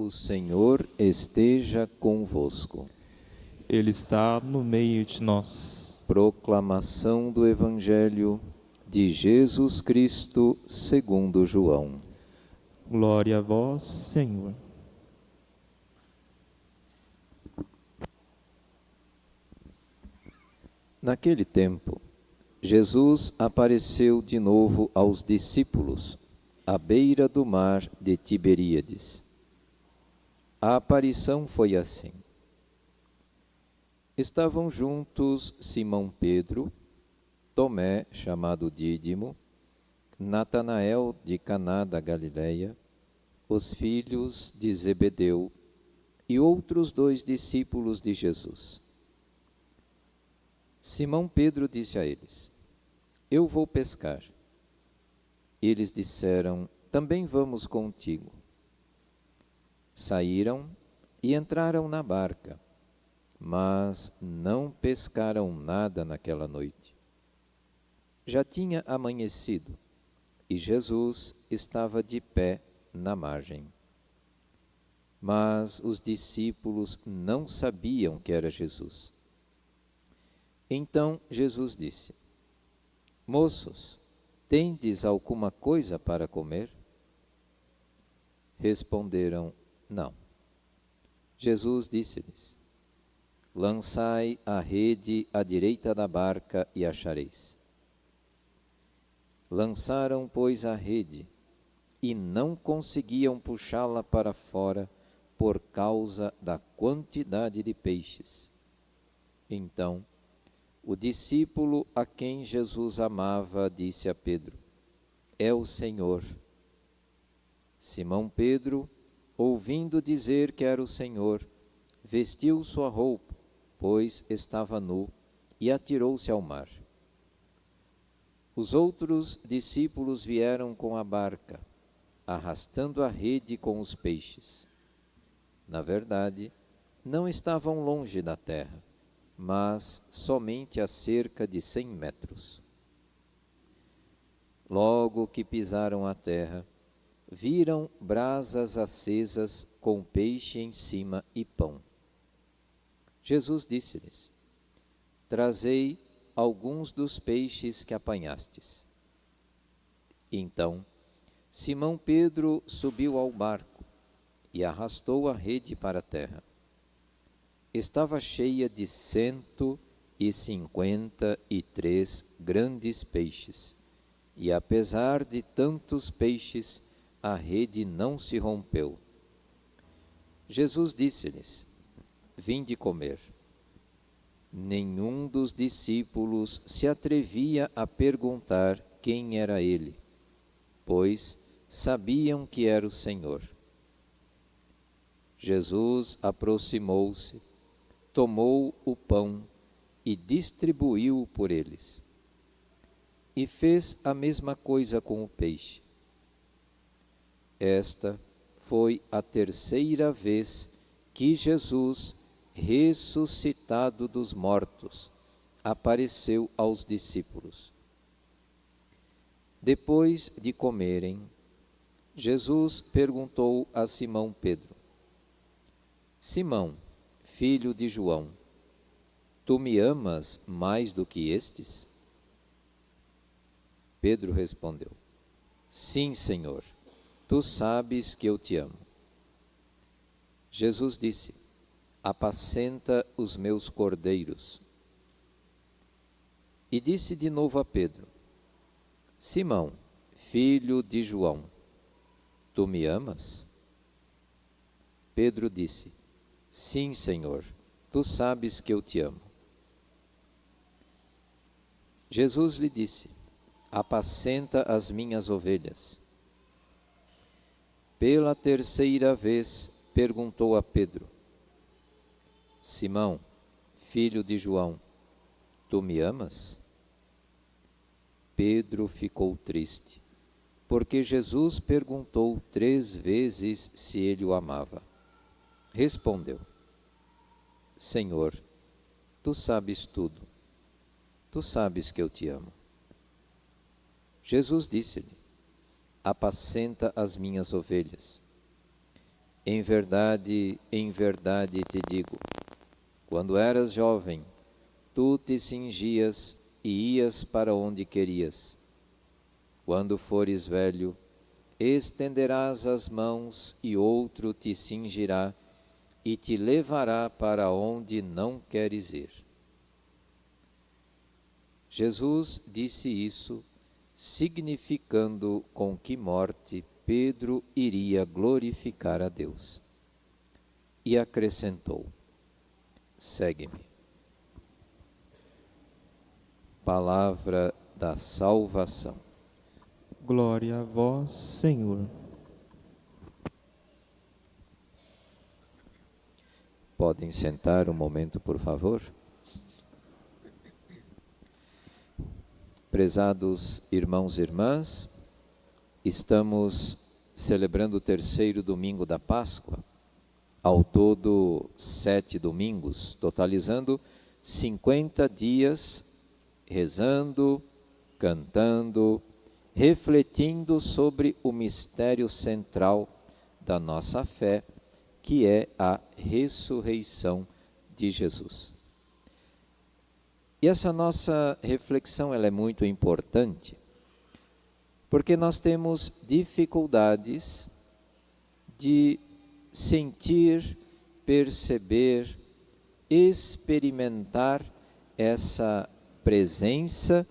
O Senhor esteja convosco. Ele está no meio de nós. Proclamação do Evangelho de Jesus Cristo segundo João. Glória a vós, Senhor. Naquele tempo, Jesus apareceu de novo aos discípulos, à beira do mar de Tiberíades. A aparição foi assim. Estavam juntos Simão Pedro, Tomé, chamado Dídimo, Natanael de Caná da Galileia, os filhos de Zebedeu e outros 2 discípulos de Jesus. Simão Pedro disse a eles: Eu vou pescar. Eles disseram: Também vamos contigo. Saíram e entraram na barca, mas não pescaram nada naquela noite. Já tinha amanhecido e Jesus estava de pé na margem. Mas os discípulos não sabiam que era Jesus. Então Jesus disse: Moços, tendes alguma coisa para comer? Responderam: Não. Jesus disse-lhes: Lançai a rede à direita da barca e achareis. Lançaram, pois, a rede e não conseguiam puxá-la para fora por causa da quantidade de peixes. Então, o discípulo a quem Jesus amava disse a Pedro: É o Senhor. Simão Pedro, ouvindo dizer que era o Senhor, vestiu sua roupa, pois estava nu, e atirou-se ao mar. Os outros discípulos vieram com a barca, arrastando a rede com os peixes. Na verdade, não estavam longe da terra, mas somente a cerca de 100 metros. Logo que pisaram a terra, viram brasas acesas com peixe em cima e pão. Jesus disse-lhes: Trazei alguns dos peixes que apanhastes. Então, Simão Pedro subiu ao barco e arrastou a rede para a terra. Estava cheia de 153 grandes peixes, e apesar de tantos peixes, a rede não se rompeu. Jesus disse-lhes: Vinde comer. Nenhum dos discípulos se atrevia a perguntar quem era ele, pois sabiam que era o Senhor. Jesus aproximou-se, tomou o pão e distribuiu por eles. E fez a mesma coisa com o peixe. Esta foi a 3ª vez que Jesus, ressuscitado dos mortos, apareceu aos discípulos. Depois de comerem, Jesus perguntou a Simão Pedro: Simão, filho de João, tu me amas mais do que estes? Pedro respondeu: Sim, Senhor, tu sabes que eu te amo. Jesus disse: Apacenta os meus cordeiros. E disse de novo a Pedro: Simão, filho de João, tu me amas? Pedro disse: Sim, Senhor, tu sabes que eu te amo. Jesus lhe disse: Apacenta as minhas ovelhas. Pela 3ª vez perguntou a Pedro: Simão, filho de João, tu me amas? Pedro ficou triste, porque Jesus perguntou 3 vezes se ele o amava. Respondeu: Senhor, tu sabes tudo. Tu sabes que eu te amo. Jesus disse-lhe: Apacenta as minhas ovelhas. em verdade te digo, quando eras jovem, tu te cingias e ias para onde querias. Quando fores velho, estenderás as mãos e outro te cingirá e te levará para onde não queres ir. Jesus disse isso, significando com que morte Pedro iria glorificar a Deus. E acrescentou: segue-me. Palavra da salvação. Glória a vós, Senhor. Podem sentar um momento, por favor? Prezados irmãos e irmãs, estamos celebrando o terceiro domingo da Páscoa, ao todo 7 domingos, totalizando 50 dias rezando, cantando, refletindo sobre o mistério central da nossa fé, que é a ressurreição de Jesus. E essa nossa reflexão ela é muito importante, porque nós temos dificuldades de sentir, perceber, experimentar essa presença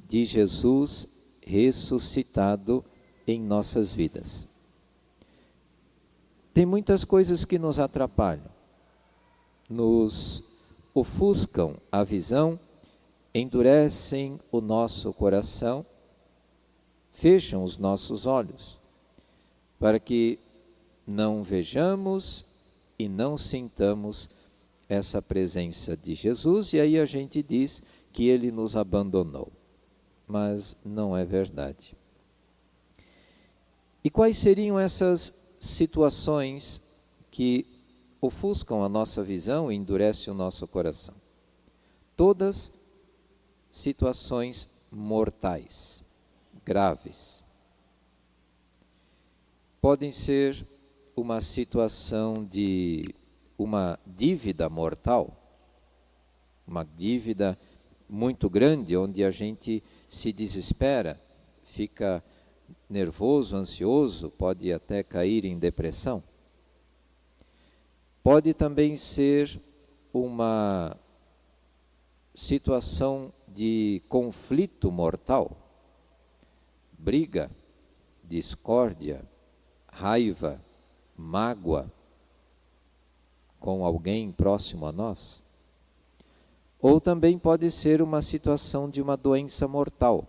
de Jesus ressuscitado em nossas vidas. Tem muitas coisas que nos atrapalham, nos ofuscam a visão, endurecem o nosso coração, fecham os nossos olhos, para que não vejamos e não sintamos essa presença de Jesus, e aí a gente diz que Ele nos abandonou. Mas não é verdade. E quais seriam essas situações que ofuscam a nossa visão e endurecem o nosso coração? Todas situações mortais, graves. Podem ser uma situação de uma dívida mortal, uma dívida muito grande, onde a gente se desespera, fica nervoso, ansioso, pode até cair em depressão. Pode também ser uma situação de conflito mortal, briga, discórdia, raiva, mágoa com alguém próximo a nós. Ou também pode ser uma situação de uma doença mortal,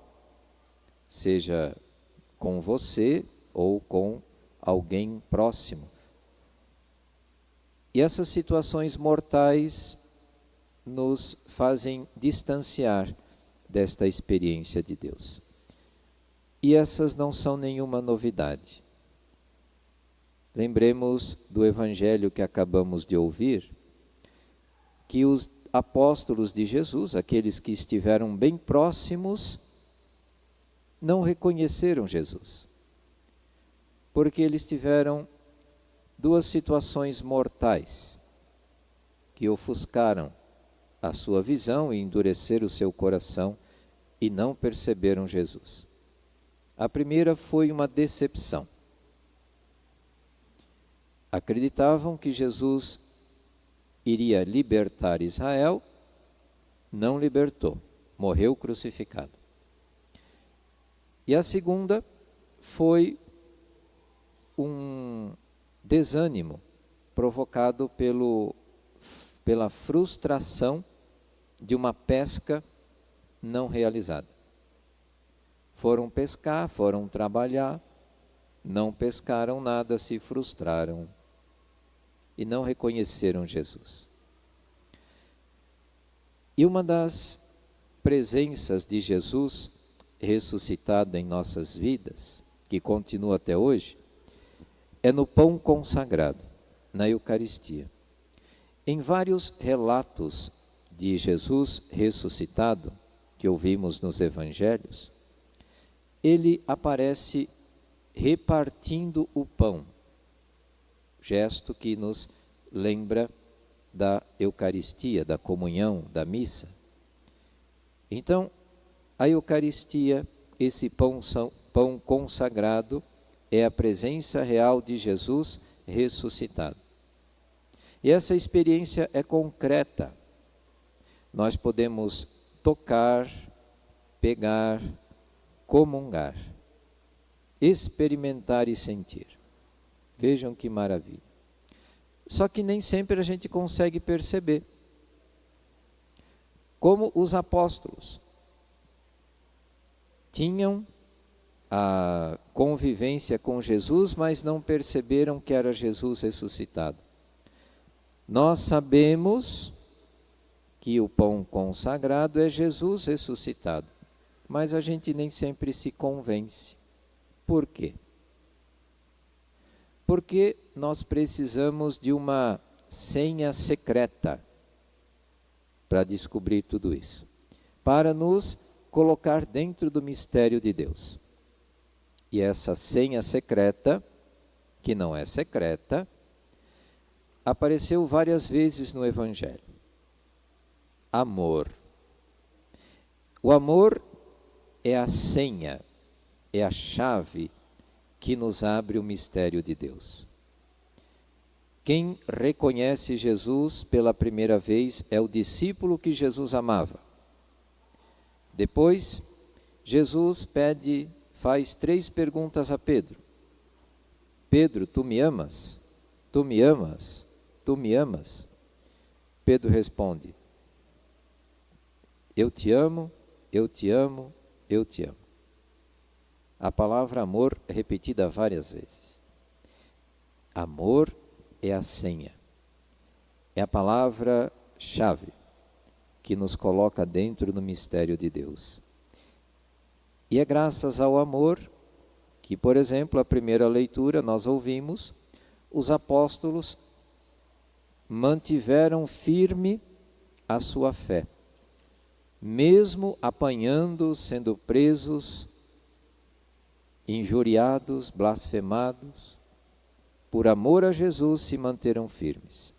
seja com você ou com alguém próximo. E essas situações mortais nos fazem distanciar desta experiência de Deus. E essas não são nenhuma novidade. Lembremos do evangelho que acabamos de ouvir, que os apóstolos de Jesus, aqueles que estiveram bem próximos, não reconheceram Jesus, porque eles tiveram duas situações mortais que ofuscaram a sua visão e endureceram o seu coração e não perceberam Jesus. A primeira foi uma decepção. Acreditavam que Jesus iria libertar Israel, não libertou, morreu crucificado. E a segunda foi um desânimo provocado pela frustração de uma pesca não realizada. Foram pescar, foram trabalhar, não pescaram nada, se frustraram e não reconheceram Jesus. E uma das presenças de Jesus ressuscitado em nossas vidas, que continua até hoje, é no pão consagrado, na Eucaristia. Em vários relatos de Jesus ressuscitado, que ouvimos nos evangelhos, ele aparece repartindo o pão, gesto que nos lembra da Eucaristia, da comunhão, da missa. Então, a Eucaristia, esse pão consagrado, é a presença real de Jesus ressuscitado. E essa experiência é concreta. Nós podemos tocar, pegar, comungar, experimentar e sentir. Vejam que maravilha. Só que nem sempre a gente consegue perceber. Como os apóstolos tinham a convivência com Jesus, mas não perceberam que era Jesus ressuscitado. Nós sabemos que o pão consagrado é Jesus ressuscitado, mas a gente nem sempre se convence. Por quê? Porque nós precisamos de uma senha secreta para descobrir tudo isso, para nos colocar dentro do mistério de Deus. E essa senha secreta, que não é secreta, apareceu várias vezes no Evangelho. Amor. O amor é a senha, é a chave que nos abre o mistério de Deus. Quem reconhece Jesus pela primeira vez é o discípulo que Jesus amava. Depois, Jesus faz 3 perguntas a Pedro. Pedro, tu me amas? Tu me amas? Tu me amas? Pedro responde, eu te amo, eu te amo, eu te amo. A palavra amor é repetida várias vezes. Amor é a senha, é a palavra-chave que nos coloca dentro do mistério de Deus. E é graças ao amor que, por exemplo, a primeira leitura nós ouvimos, os apóstolos mantiveram firme a sua fé, mesmo apanhando, sendo presos, injuriados, blasfemados, por amor a Jesus se manteram firmes.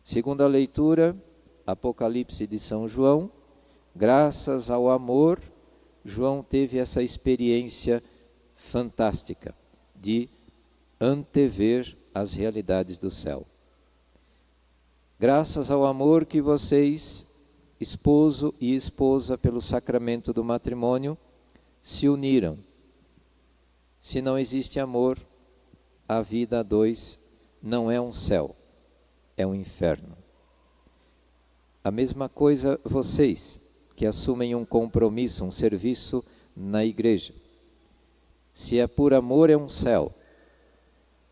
Segunda leitura, Apocalipse de São João, graças ao amor, João teve essa experiência fantástica de antever as realidades do céu. Graças ao amor que vocês, esposo e esposa, pelo sacramento do matrimônio, se uniram. Se não existe amor, a vida a 2 não é um céu, é um inferno. A mesma coisa vocês, que assumem um compromisso, um serviço na igreja. Se é por amor, é um céu.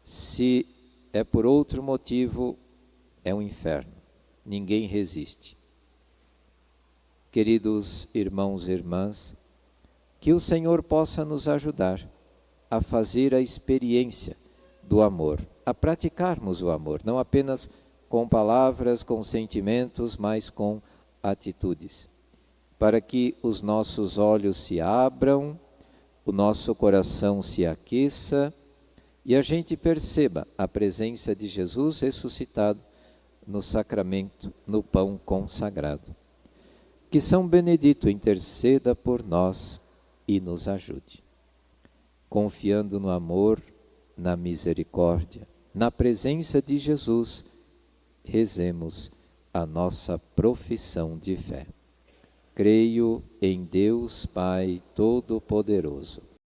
Se é por outro motivo, é um inferno. Ninguém resiste. Queridos irmãos e irmãs, que o Senhor possa nos ajudar a fazer a experiência do amor, a praticarmos o amor, não apenas com palavras, com sentimentos, mas com atitudes, para que os nossos olhos se abram, o nosso coração se aqueça e a gente perceba a presença de Jesus ressuscitado no sacramento, no pão consagrado. Que São Benedito interceda por nós e nos ajude. Confiando no amor, na misericórdia, na presença de Jesus, rezemos a nossa profissão de fé. Creio em Deus Pai Todo-Poderoso,